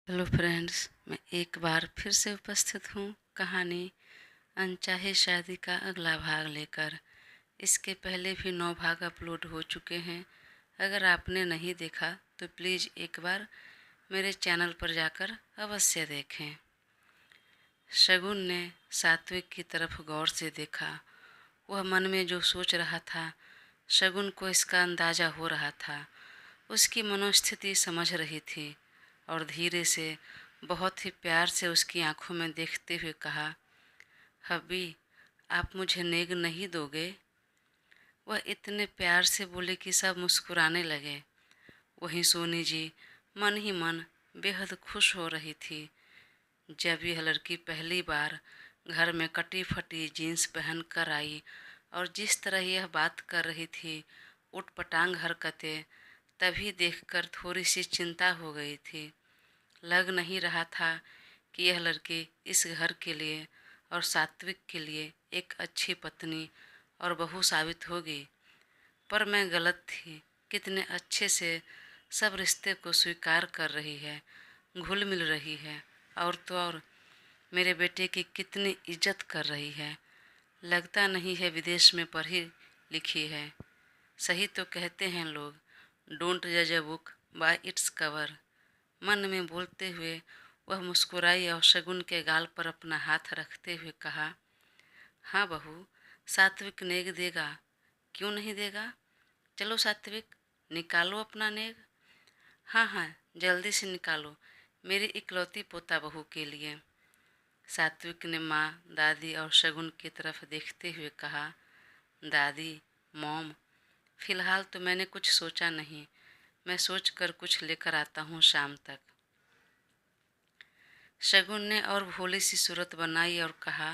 Hello friends, मैं एक बार फिर से उपस्थित हूँ कहानी अनचाहे शादी का अगला भाग लेकर। इसके पहले भी 9 भाग अपलोड हो चुके हैं। अगर आपने नहीं देखा तो प्लीज़ एक बार मेरे चैनल पर जाकर अवश्य देखें। शगुन ने सात्विक की तरफ गौर से देखा। वह मन में जो सोच रहा था, शगुन को इसका अंदाज़ा हो रहा था। उसकी मनोस्थिति समझ रही थी और धीरे से, बहुत ही प्यार से उसकी आंखों में देखते हुए कहा, हब्बी, आप मुझे नेग नहीं दोगे? वह इतने प्यार से बोले कि सब मुस्कुराने लगे। वहीं सोनी जी मन ही मन बेहद खुश हो रही थी। जब यह लड़की पहली बार घर में कटी फटी जीन्स पहन कर आई और जिस तरह यह बात कर रही थी, उटपटांग हरकतें, तभी देखकर थोड़ी सी चिंता हो गई थी। लग नहीं रहा था कि यह लड़की इस घर के लिए और सात्विक के लिए एक अच्छी पत्नी और बहू साबित होगी। पर मैं गलत थी। कितने अच्छे से सब रिश्ते को स्वीकार कर रही है, घुल मिल रही है, और तो और मेरे बेटे की कितनी इज्जत कर रही है। लगता नहीं है विदेश में पढ़ी लिखी है। सही तो कहते हैं लोग, डोंट जज a book by its cover. मन में बोलते हुए वह मुस्कुराई और शगुन के गाल पर अपना हाथ रखते हुए कहा, हाँ बहू, सात्विक नेग देगा। क्यों नहीं देगा? चलो सात्विक, निकालो अपना नेग। हाँ हाँ, जल्दी से निकालो, मेरी इकलौती पोता बहू के लिए। सात्विक ने माँ, दादी और शगुन की तरफ देखते हुए कहा, दादी, मॉम, फिलहाल तो मैंने कुछ सोचा नहीं। मैं सोच कर कुछ लेकर आता हूँ शाम तक। शगुन ने और भोली सी सूरत बनाई और कहा,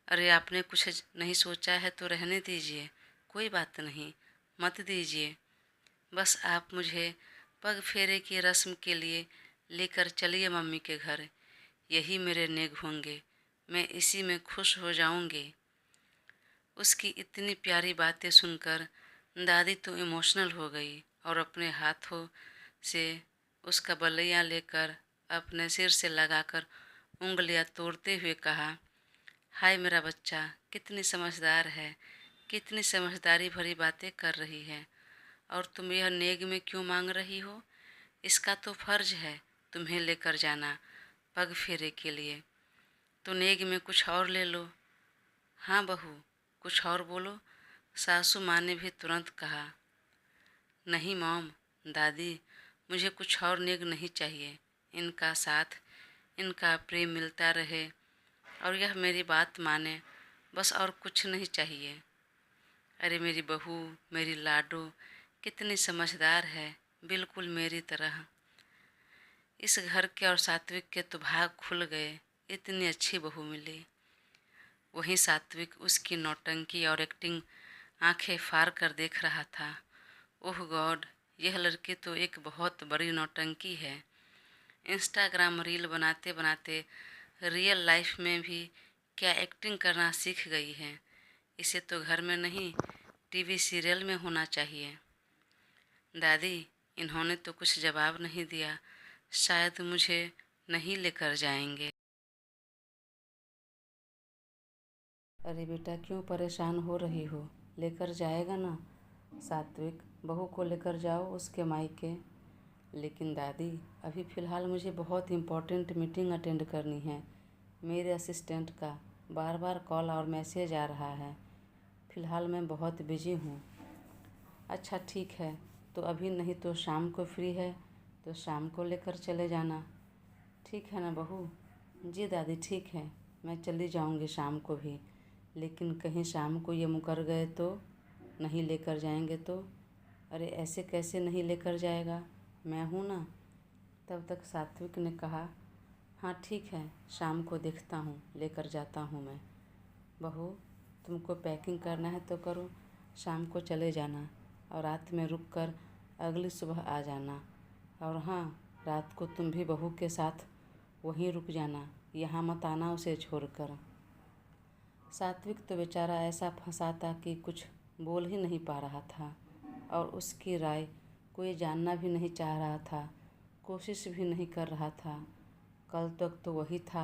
अरे आपने कुछ नहीं सोचा है तो रहने दीजिए, कोई बात नहीं, मत दीजिए। बस आप मुझे पग फेरे की रस्म के लिए लेकर चलिए मम्मी के घर। यही मेरे नेग होंगे, मैं इसी में खुश हो जाऊंगी। उसकी इतनी प्यारी बातें सुनकर दादी तो इमोशनल हो गई और अपने हाथों से उसका बलैया लेकर अपने सिर से लगाकर उंगलियां तोड़ते हुए कहा, हाय मेरा बच्चा, कितनी समझदार है, कितनी समझदारी भरी बातें कर रही है। और तुम यह नेग में क्यों मांग रही हो? इसका तो फर्ज है तुम्हें लेकर जाना पग फेरे के लिए। तो नेग में कुछ और ले लो। हाँ बहू, कुछ और बोलो, सासू माँ ने भी तुरंत कहा। नहीं मॉम, दादी, मुझे कुछ और नेग नहीं चाहिए। इनका साथ, इनका प्रेम मिलता रहे और यह मेरी बात माने, बस और कुछ नहीं चाहिए। अरे मेरी बहू, मेरी लाडो, कितनी समझदार है, बिल्कुल मेरी तरह। इस घर के और सात्विक के तो भाग खुल गए, इतनी अच्छी बहू मिली। वहीं सात्विक उसकी नौटंकी और एक्टिंग आंखें फाड़ कर देख रहा था। ओह गॉड, यह लड़की तो एक बहुत बड़ी नौटंकी है। इंस्टाग्राम रील बनाते बनाते रियल लाइफ में भी क्या एक्टिंग करना सीख गई है। इसे तो घर में नहीं, टीवी सीरियल में होना चाहिए। दादी, इन्होंने तो कुछ जवाब नहीं दिया, शायद मुझे नहीं लेकर जाएंगे। अरे बेटा, क्यों परेशान हो रही हो? लेकर जाएगा ना। सात्विक, बहू को लेकर जाओ उसके मायके। लेकिन दादी, अभी फ़िलहाल मुझे बहुत इम्पोर्टेंट मीटिंग अटेंड करनी है। मेरे असिस्टेंट का बार बार कॉल और मैसेज आ रहा है। फ़िलहाल मैं बहुत बिजी हूँ। अच्छा ठीक है, तो अभी नहीं तो शाम को फ्री है तो शाम को लेकर चले जाना। ठीक है ना बहू? जी दादी, ठीक है, मैं चली जाऊंगी शाम को भी। लेकिन कहीं शाम को ये मुकर गए तो? नहीं लेकर जाएंगे तो? अरे ऐसे कैसे नहीं लेकर जाएगा, मैं हूँ ना। तब तक सात्विक ने कहा, हाँ ठीक है, शाम को देखता हूँ, लेकर जाता हूँ मैं। बहू, तुमको पैकिंग करना है तो करो, शाम को चले जाना और रात में रुक कर अगली सुबह आ जाना। और हाँ, रात को तुम भी बहू के साथ वहीं रुक जाना, यहाँ मत आना उसे छोड़कर। सात्विक तो बेचारा ऐसा फंसा था कि कुछ बोल ही नहीं पा रहा था और उसकी राय कोई जानना भी नहीं चाह रहा था। कोशिश भी नहीं कर रहा था। कल तक तो वही था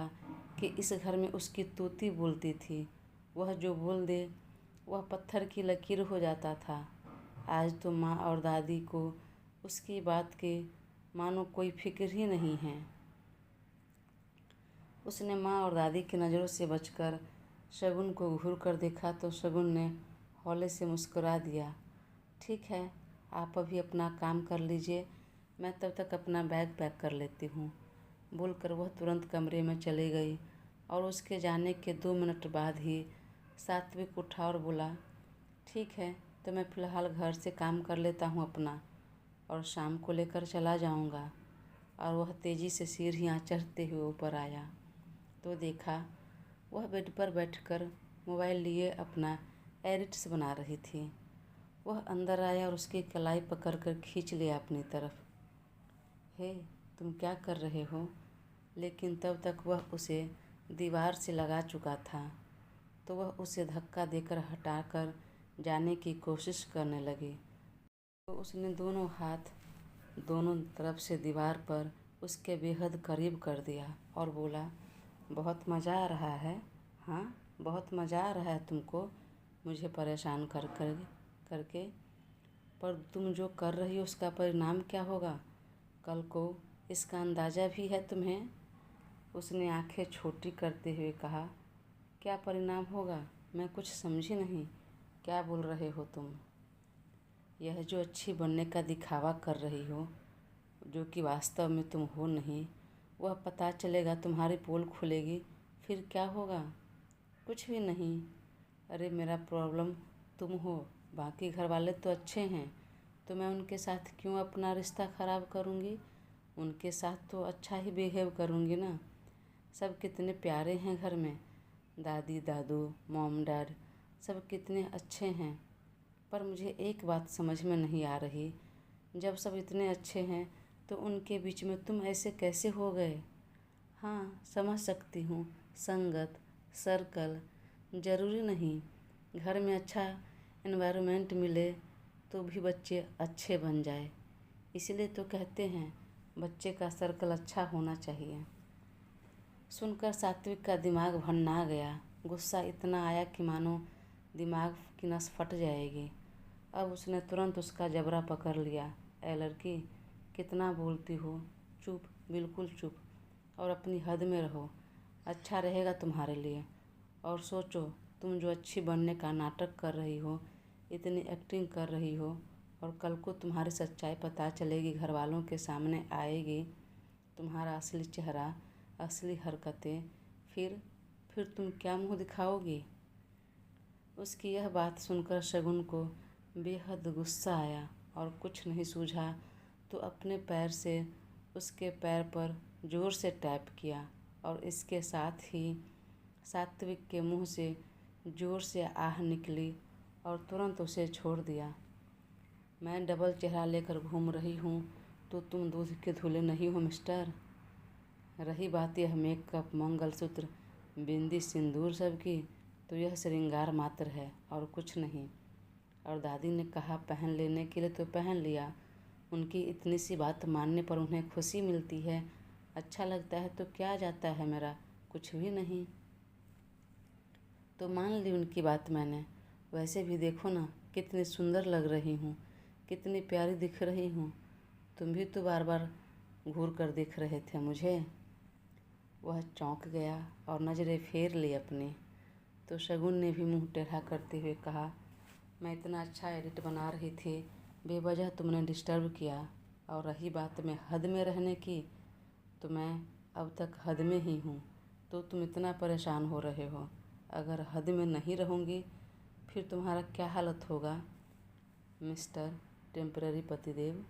कि इस घर में उसकी तूती बोलती थी, वह जो बोल दे वह पत्थर की लकीर हो जाता था। आज तो माँ और दादी को उसकी बात के मानो कोई फिक्र ही नहीं है। उसने माँ और दादी की नज़रों से बचकर शगुन को घूर कर देखा तो शगुन ने हौले से मुस्कुरा दिया। ठीक है, आप अभी अपना काम कर लीजिए, मैं तब तक अपना बैग पैक कर लेती हूँ, बोलकर वह तुरंत कमरे में चली गई। और उसके जाने के 2 मिनट बाद ही सात्विक उठा और बोला, ठीक है, तो मैं फ़िलहाल घर से काम कर लेता हूँ अपना, और शाम को लेकर चला जाऊँगा। और वह तेज़ी से सीढ़ियाँ चढ़ते हुए ऊपर आया तो देखा वह बेड पर बैठकर मोबाइल लिए अपना एडिट्स बना रही थी। वह अंदर आया और उसकी कलाई पकड़कर खींच लिया अपनी तरफ। हे, तुम क्या कर रहे हो? लेकिन तब तक वह उसे दीवार से लगा चुका था तो वह उसे धक्का देकर हटाकर जाने की कोशिश करने लगी। तो उसने दोनों हाथ दोनों तरफ से दीवार पर उसके बेहद करीब कर दिया और बोला, बहुत मज़ा आ रहा है? हाँ, बहुत मज़ा आ रहा है तुमको मुझे परेशान करके। पर तुम जो कर रही हो उसका परिणाम क्या होगा कल को, इसका अंदाज़ा भी है तुम्हें? उसने आंखें छोटी करते हुए कहा, क्या परिणाम होगा? मैं कुछ समझी नहीं, क्या बोल रहे हो तुम? यह जो अच्छी बनने का दिखावा कर रही हो, जो कि वास्तव में तुम हो नहीं, वह पता चलेगा, तुम्हारी पोल खुलेगी, फिर क्या होगा? कुछ भी नहीं। अरे मेरा प्रॉब्लम तुम हो, बाकी घर वाले तो अच्छे हैं, तो मैं उनके साथ क्यों अपना रिश्ता ख़राब करूँगी? उनके साथ तो अच्छा ही बिहेव करूँगी ना। सब कितने प्यारे हैं घर में, दादी दादू मॉम डैड सब कितने अच्छे हैं। पर मुझे एक बात समझ में नहीं आ रही, जब सब इतने अच्छे हैं तो उनके बीच में तुम ऐसे कैसे हो गए? हाँ, समझ सकती हूँ, संगत, सर्कल, ज़रूरी नहीं घर में अच्छा एनवायरनमेंट मिले तो भी बच्चे अच्छे बन जाए। इसलिए तो कहते हैं बच्चे का सर्कल अच्छा होना चाहिए। सुनकर सात्विक का दिमाग भन्ना गया। गुस्सा इतना आया कि मानो दिमाग की नस फट जाएगी। अब उसने तुरंत उसका जबड़ा पकड़ लिया। ए लड़की, कितना बोलती हो? चुप, बिल्कुल चुप, और अपनी हद में रहो, अच्छा रहेगा तुम्हारे लिए। और सोचो, तुम जो अच्छी बनने का नाटक कर रही हो, इतनी एक्टिंग कर रही हो, और कल को तुम्हारी सच्चाई पता चलेगी, घर वालों के सामने आएगी तुम्हारा असली चेहरा, असली हरकतें, फिर तुम क्या मुँह दिखाओगी? उसकी यह बात सुनकर शगुन को बेहद गुस्सा आया और कुछ नहीं सूझा तो अपने पैर से उसके पैर पर ज़ोर से टैप किया और इसके साथ ही सात्विक के मुंह से ज़ोर से आह निकली और तुरंत उसे छोड़ दिया। मैं डबल चेहरा लेकर घूम रही हूँ तो तुम दूध के धुले नहीं हो मिस्टर। रही बात यह मेकअप, मंगलसूत्र, बिंदी, सिंदूर सब की, तो यह श्रृंगार मात्र है और कुछ नहीं। और दादी ने कहा पहन लेने के लिए तो पहन लिया। उनकी इतनी सी बात मानने पर उन्हें खुशी मिलती है, अच्छा लगता है तो क्या जाता है मेरा, कुछ भी नहीं। तो मान ली उनकी बात मैंने। वैसे भी देखो ना, कितनी सुंदर लग रही हूँ, कितनी प्यारी दिख रही हूँ। तुम भी तो बार बार घूर कर देख रहे थे मुझे। वह चौंक गया और नज़रें फेर ली अपनी। तो शगुन ने भी मुंह टेढ़ा करते हुए कहा, मैं इतना अच्छा एडिट बना रही थी, बेवजह तुमने डिस्टर्ब किया। और रही बात में हद में रहने की, तो मैं अब तक हद में ही हूँ, तो तुम इतना परेशान हो रहे हो। अगर हद में नहीं रहूँगी फिर तुम्हारा क्या हालत होगा मिस्टर टेम्पररी पतिदेव?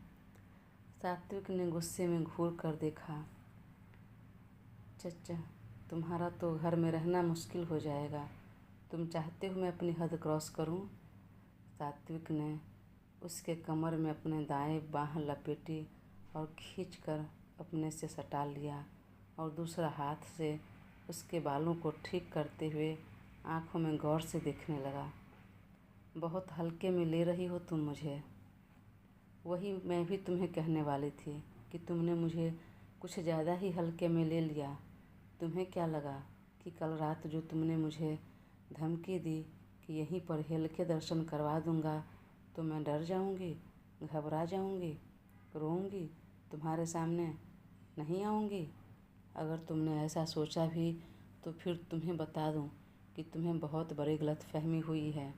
सात्विक ने गुस्से में घूर कर देखा। चचा, तुम्हारा तो घर में रहना मुश्किल हो जाएगा। तुम चाहते हो मैं अपनी हद क्रॉस करूं? सात्विक ने उसके कमर में अपने दाएं बाह लपेटी और खींचकर अपने से सटा लिया और दूसरा हाथ से उसके बालों को ठीक करते हुए आंखों में गौर से देखने लगा। बहुत हल्के में ले रही हो तुम मुझे। वही मैं भी तुम्हें कहने वाली थी कि तुमने मुझे कुछ ज़्यादा ही हल्के में ले लिया। तुम्हें क्या लगा कि कल रात जो तुमने मुझे धमकी दी कि यहीं पर हेल के दर्शन करवा दूँगा तो मैं डर जाऊँगी, घबरा जाऊँगी, रोऊँगी, तुम्हारे सामने नहीं आऊँगी? अगर तुमने ऐसा सोचा भी तो फिर तुम्हें बता दूँ कि तुम्हें बहुत बड़ी गलतफहमी हुई है।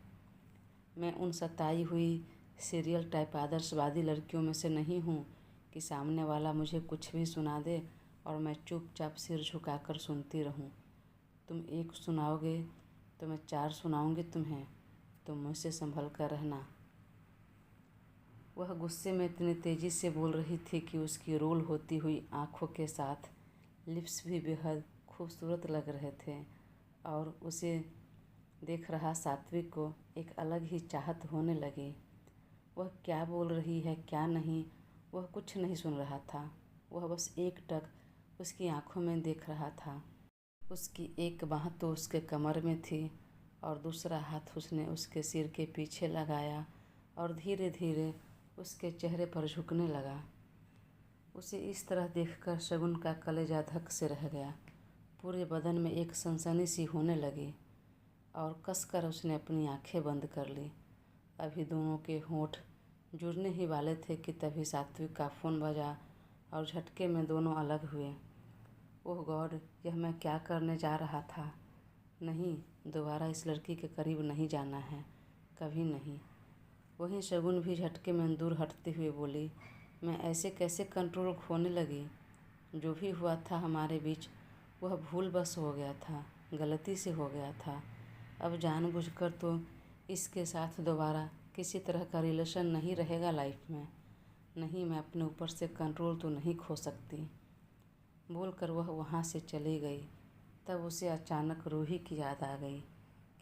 मैं उन सताई हुई सीरियल टाइप आदर्शवादी लड़कियों में से नहीं हूँ कि सामने वाला मुझे कुछ भी सुना दे और मैं चुपचाप सिर झुकाकर सुनती रहूँ। तुम एक सुनाओगे तो मैं 4 सुनाऊँगी तुम्हें, तुम मुझसे संभल कर रहना। वह गुस्से में इतनी तेज़ी से बोल रही थी कि उसकी रोल होती हुई आँखों के साथ लिप्स भी बेहद खूबसूरत लग रहे थे और उसे देख रहा सात्विक को एक अलग ही चाहत होने लगी। वह क्या बोल रही है क्या नहीं, वह कुछ नहीं सुन रहा था। वह बस एकटक उसकी आंखों में देख रहा था। उसकी एक बाँह तो उसके कमर में थी और दूसरा हाथ उसने उसके सिर के पीछे लगाया और धीरे धीरे उसके चेहरे पर झुकने लगा। उसे इस तरह देखकर शगुन का कलेजा धक से रह गया। पूरे बदन में एक सनसनी सी होने लगी और कसकर उसने अपनी आंखें बंद कर ली। अभी दोनों के होंठ जुड़ने ही वाले थे कि तभी सात्विक का फ़ोन बजा और झटके में दोनों अलग हुए। ओह गॉड, यह मैं क्या करने जा रहा था। नहीं, दोबारा इस लड़की के करीब नहीं जाना है, कभी नहीं। वहीं शगुन भी झटके में दूर हटते हुए बोली, मैं ऐसे कैसे कंट्रोल खोने लगी। जो भी हुआ था हमारे बीच वह भूल बस हो गया था, गलती से हो गया था। अब जानबूझकर तो इसके साथ दोबारा किसी तरह का रिलेशन नहीं रहेगा लाइफ में। नहीं, मैं अपने ऊपर से कंट्रोल तो नहीं खो सकती। बोलकर वह वहाँ से चली गई। तब उसे अचानक रूही की याद आ गई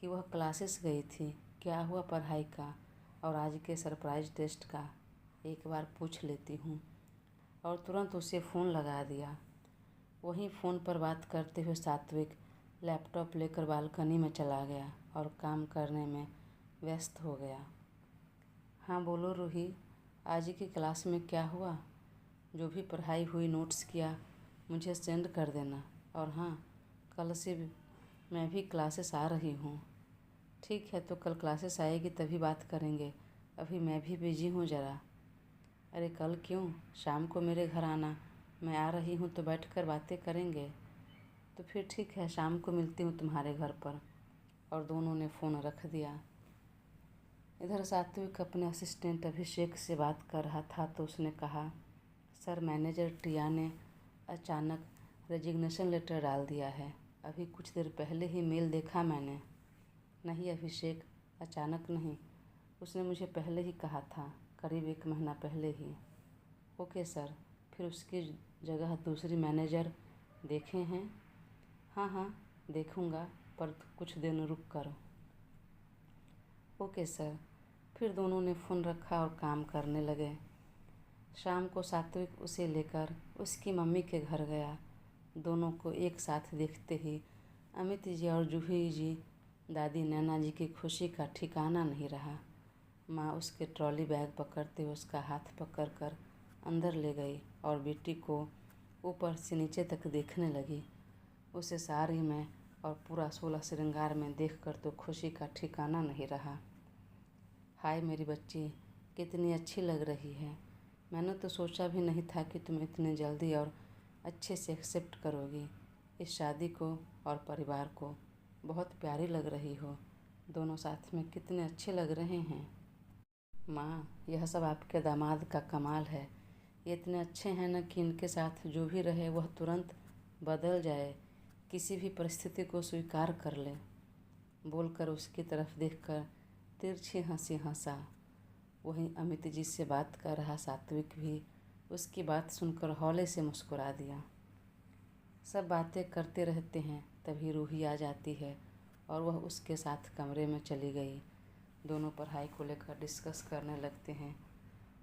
कि वह क्लासेस गई थी, क्या हुआ पढ़ाई का और आज के सरप्राइज टेस्ट का, एक बार पूछ लेती हूँ। और तुरंत उसे फ़ोन लगा दिया। वहीं फ़ोन पर बात करते हुए सात्विक लैपटॉप लेकर बालकनी में चला गया और काम करने में व्यस्त हो गया। हाँ बोलो रूही, आज की क्लास में क्या हुआ? जो भी पढ़ाई हुई नोट्स किया मुझे सेंड कर देना। और हाँ, कल से मैं भी क्लासेस आ रही हूँ। ठीक है, तो कल क्लासेस आएगी तभी बात करेंगे, अभी मैं भी बिजी हूँ ज़रा। अरे कल क्यों, शाम को मेरे घर आना, मैं आ रही हूँ तो बैठकर बातें करेंगे। तो फिर ठीक है, शाम को मिलती हूँ तुम्हारे घर पर। और दोनों ने फ़ोन रख दिया। इधर सात्विक अपने असिस्टेंट अभिषेक से बात कर रहा था तो उसने कहा, सर मैनेजर टिया ने अचानक रेजिग्नेशन लेटर डाल दिया है। अभी कुछ देर पहले ही मेल देखा मैंने। नहीं अभिषेक, अचानक नहीं, उसने मुझे पहले ही कहा था, करीब 1 महीना पहले ही। ओके सर, फिर उसकी जगह दूसरी मैनेजर देखे हैं? हाँ हाँ देखूँगा, पर कुछ दिन रुक कर। Okay sir. फिर दोनों ने फ़ोन रखा और काम करने लगे। शाम को सात्विक उसे लेकर उसकी मम्मी के घर गया। दोनों को एक साथ देखते ही अमित जी और जूही जी, दादी नैना जी की खुशी का ठिकाना नहीं रहा। माँ उसके ट्रॉली बैग पकड़ते हुए उसका हाथ पकड़कर अंदर ले गई और बेटी को ऊपर से नीचे तक देखने लगी। उसे साड़ी में और पूरा 16 श्रृंगार में देखकर तो खुशी का ठिकाना नहीं रहा। हाय मेरी बच्ची, कितनी अच्छी लग रही है। मैंने तो सोचा भी नहीं था कि तुम इतनी जल्दी और अच्छे से एक्सेप्ट करोगी इस शादी को और परिवार को। बहुत प्यारी लग रही हो, दोनों साथ में कितने अच्छे लग रहे हैं। माँ, यह सब आपके दामाद का कमाल है। ये इतने अच्छे हैं न कि इनके साथ जो भी रहे वह तुरंत बदल जाए, किसी भी परिस्थिति को स्वीकार कर ले। बोलकर उसकी तरफ देखकर तिरछी हंसी हंसा। वहीं अमित जी से बात कर रहा सात्विक भी उसकी बात सुनकर हौले से मुस्कुरा दिया। सब बातें करते रहते हैं, तभी रूही आ जाती है और वह उसके साथ कमरे में चली गई। दोनों पढ़ाई को लेकर डिस्कस करने लगते हैं।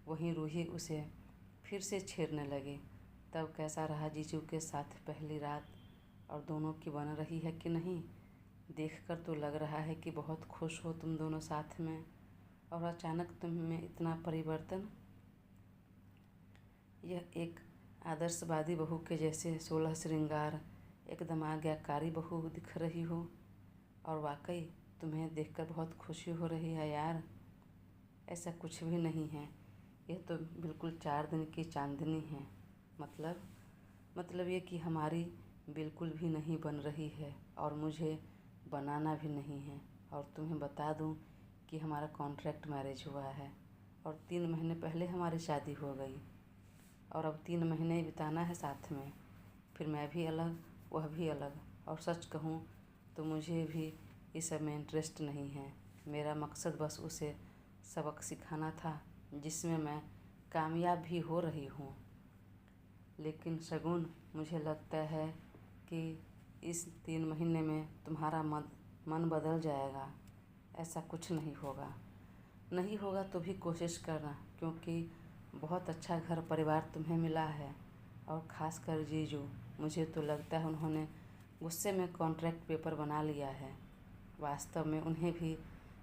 वहीं रूही उसे फिर से छेड़ने लगी। तब कैसा रहा जीजू के साथ पहली रात, और दोनों की बन रही है कि नहीं? देखकर तो लग रहा है कि बहुत खुश हो तुम दोनों साथ में, और अचानक तुम में इतना परिवर्तन। यह एक आदर्शवादी बहू के जैसे 16 श्रृंगार, एकदम आज्ञाकारी बहू दिख रही हो। और वाकई तुम्हें देखकर बहुत खुशी हो रही है यार। ऐसा कुछ भी नहीं है, यह तो बिल्कुल 4 दिन की चांदनी है। मतलब ये कि हमारी बिल्कुल भी नहीं बन रही है और मुझे बनाना भी नहीं है। और तुम्हें बता दूं कि हमारा कॉन्ट्रैक्ट मैरिज हुआ है और 3 महीने पहले हमारी शादी हो गई और अब 3 महीने बिताना है साथ में। फिर मैं भी अलग, वह भी अलग। और सच कहूँ तो मुझे भी इस सब में इंटरेस्ट नहीं है। मेरा मकसद बस उसे सबक सिखाना था जिसमें मैं कामयाब भी हो रही हूँ। लेकिन शगुन, मुझे लगता है कि इस 3 महीने में तुम्हारा मन बदल जाएगा। ऐसा कुछ नहीं होगा तो भी कोशिश करना, क्योंकि बहुत अच्छा घर परिवार तुम्हें मिला है। और ख़ासकर जीजू, मुझे तो लगता है उन्होंने गुस्से में कॉन्ट्रैक्ट पेपर बना लिया है। वास्तव में उन्हें भी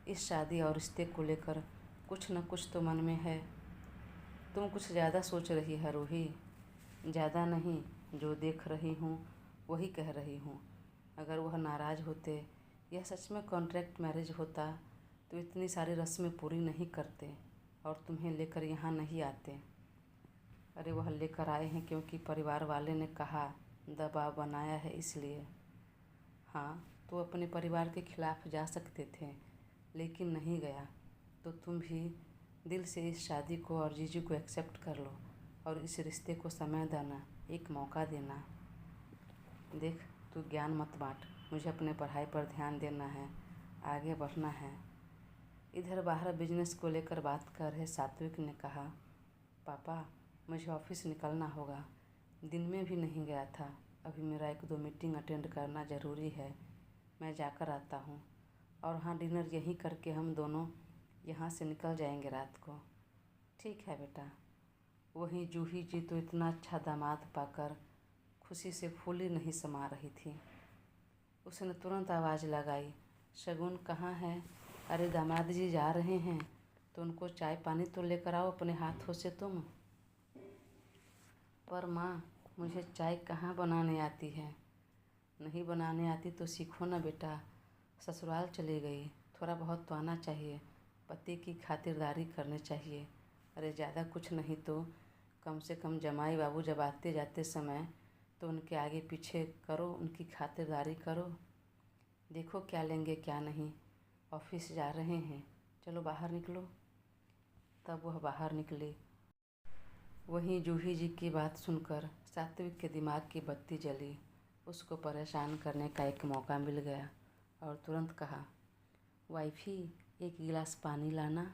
इस शादी और रिश्ते को लेकर कुछ न कुछ तो मन में है। तुम कुछ ज़्यादा सोच रही है रूही। ज़्यादा नहीं, जो देख रही हूँ वही कह रही हूँ। अगर वह नाराज़ होते, यह सच में कॉन्ट्रैक्ट मैरिज होता, तो इतनी सारी रस्में पूरी नहीं करते और तुम्हें लेकर यहाँ नहीं आते। अरे वह लेकर आए हैं क्योंकि परिवार वाले ने कहा, दबाव बनाया है इसलिए। हाँ, तो अपने परिवार के खिलाफ जा सकते थे, लेकिन नहीं गया। तो तुम भी दिल से इस शादी को और जीजू को एक्सेप्ट कर लो और इस रिश्ते को समय देना, एक मौका देना। देख, तू ज्ञान मत बाँट, मुझे अपने पढ़ाई पर ध्यान देना है, आगे बढ़ना है। इधर बाहर बिजनेस को लेकर बात कर रहे सात्विक ने कहा, पापा मुझे ऑफिस निकलना होगा। दिन में भी नहीं गया था, अभी मेरा 1-2 मीटिंग अटेंड करना ज़रूरी है, मैं जाकर आता हूँ। और हाँ, डिनर यहीं करके हम दोनों यहाँ से निकल जाएंगे रात को। ठीक है बेटा। वहीं जूही जी तो इतना अच्छा दामाद पाकर खुशी से फूली नहीं समा रही थी। उसने तुरंत आवाज़ लगाई, शगुन कहाँ है? अरे दामाद जी जा रहे हैं तो उनको चाय पानी तो लेकर आओ अपने हाथों से तुम। पर माँ, मुझे चाय कहाँ बनाने आती है। नहीं बनाने आती तो सीखो ना बेटा। ससुराल चली गई, थोड़ा बहुत तो आना चाहिए, पति की खातिरदारी करनी चाहिए। अरे ज़्यादा कुछ नहीं तो कम से कम जमाई बाबू जब आते जाते समय तो उनके आगे पीछे करो, उनकी खातिरदारी करो। देखो क्या लेंगे क्या नहीं, ऑफिस जा रहे हैं, चलो बाहर निकलो। तब वह बाहर निकली। वहीं जूही जी की बात सुनकर सात्विक के दिमाग की बत्ती जली। उसको परेशान करने का एक मौका मिल गया और तुरंत कहा, वाइफी एक गिलास पानी लाना।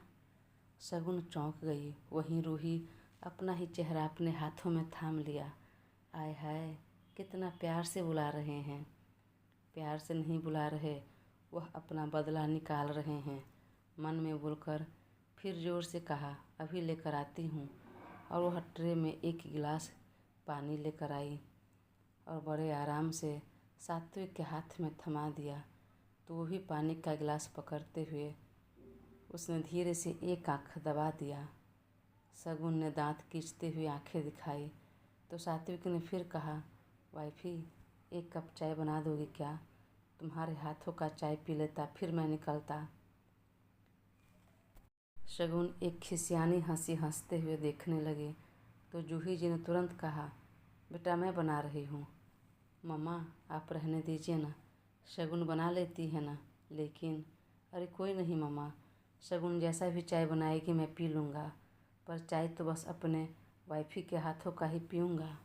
शगुन चौंक गई। वहीं रूही अपना ही चेहरा अपने हाथों में थाम लिया। आय हाय, कितना प्यार से बुला रहे हैं। प्यार से नहीं बुला रहे, वह अपना बदला निकाल रहे हैं। मन में बोलकर फिर ज़ोर से कहा, अभी लेकर आती हूँ। और वह ट्रे में एक गिलास पानी लेकर आई और बड़े आराम से सात्विक के हाथ में थमा दिया। तो वो भी पानी का गिलास पकड़ते हुए उसने धीरे से एक आँख दबा दिया। शगुन ने दांत खींचते हुए आंखें दिखाई तो सात्विक ने फिर कहा, वाइफी 1 कप चाय बना दोगी क्या? तुम्हारे हाथों का चाय पी लेता फिर मैं निकलता। शगुन एक खिसियानी हंसी हंसते हुए देखने लगे तो जूही जी ने तुरंत कहा, बेटा मैं बना रही हूँ। मम्मा आप रहने दीजिए ना, शगुन बना लेती है ना। लेकिन अरे कोई नहीं मम्मा, शगुन जैसा भी चाय बनाएगी मैं पी लूँगा, पर चाय तो बस अपने वाइफी के हाथों का ही पीऊँगा।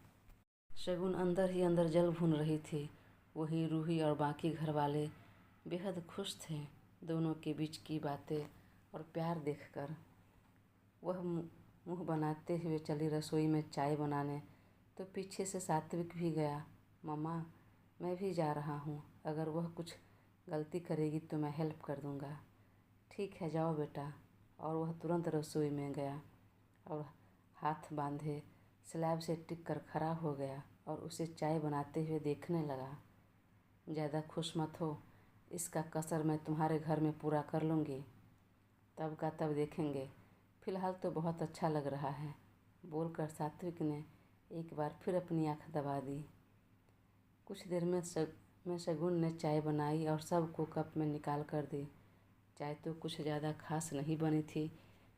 शगुन अंदर ही अंदर जल भून रही थी। वही रूही और बाकी घर वाले बेहद खुश थे दोनों के बीच की बातें और प्यार देखकर। वह मुँह बनाते हुए चली रसोई में चाय बनाने तो पीछे से सात्विक भी गया। मम्मा मैं भी जा रहा हूँ, अगर वह कुछ गलती करेगी तो मैं हेल्प कर दूँगा। ठीक है जाओ बेटा। और वह तुरंत रसोई में गया और हाथ बांधे स्लैब से टिक कर खड़ा हो गया और उसे चाय बनाते हुए देखने लगा। ज़्यादा खुश मत हो, इसका कसर मैं तुम्हारे घर में पूरा कर लूँगी, तब का तब देखेंगे। फ़िलहाल तो बहुत अच्छा लग रहा है, बोलकर सात्विक ने एक बार फिर अपनी आँख दबा दी। कुछ देर में शगुन ने चाय बनाई और सबको कप में निकाल कर दी। चाय तो कुछ ज़्यादा खास नहीं बनी थी,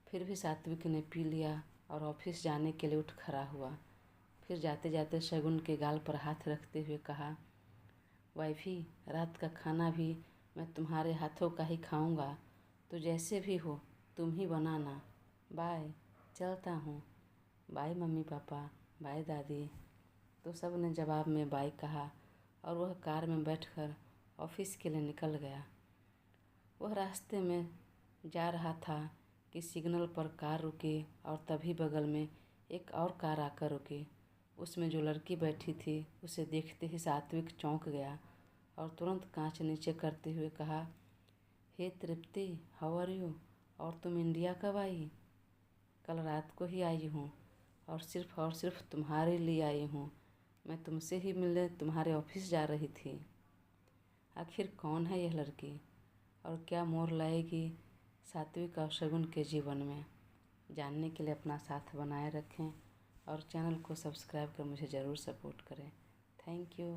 फिर भी सात्विक ने पी लिया और ऑफिस जाने के लिए उठ खड़ा हुआ। फिर जाते जाते शगुन के गाल पर हाथ रखते हुए कहा, वाइफी, रात का खाना भी मैं तुम्हारे हाथों का ही खाऊंगा, तो जैसे भी हो तुम ही बनाना। बाय, चलता हूँ। बाय मम्मी पापा, बाय दादी। तो सब ने जवाब में बाय कहा और वह कार में बैठकर ऑफिस के लिए निकल गया। वह रास्ते में जा रहा था कि सिग्नल पर कार रुकी और तभी बगल में एक और कार आकर रुकी। उसमें जो लड़की बैठी थी उसे देखते ही सात्विक चौंक गया और तुरंत कांच नीचे करते हुए कहा, हे तृप्ति, हाउ आर यू? और तुम इंडिया कब आई? कल रात को ही आई हूँ और सिर्फ तुम्हारे लिए आई हूँ। मैं तुमसे ही मिलने तुम्हारे ऑफिस जा रही थी। आखिर कौन है यह लड़की और क्या मोड़ लाएगी सात्विक और शगुन के जीवन में? जानने के लिए अपना साथ बनाए रखें और चैनल को सब्सक्राइब कर मुझे ज़रूर सपोर्ट करें। Thank you.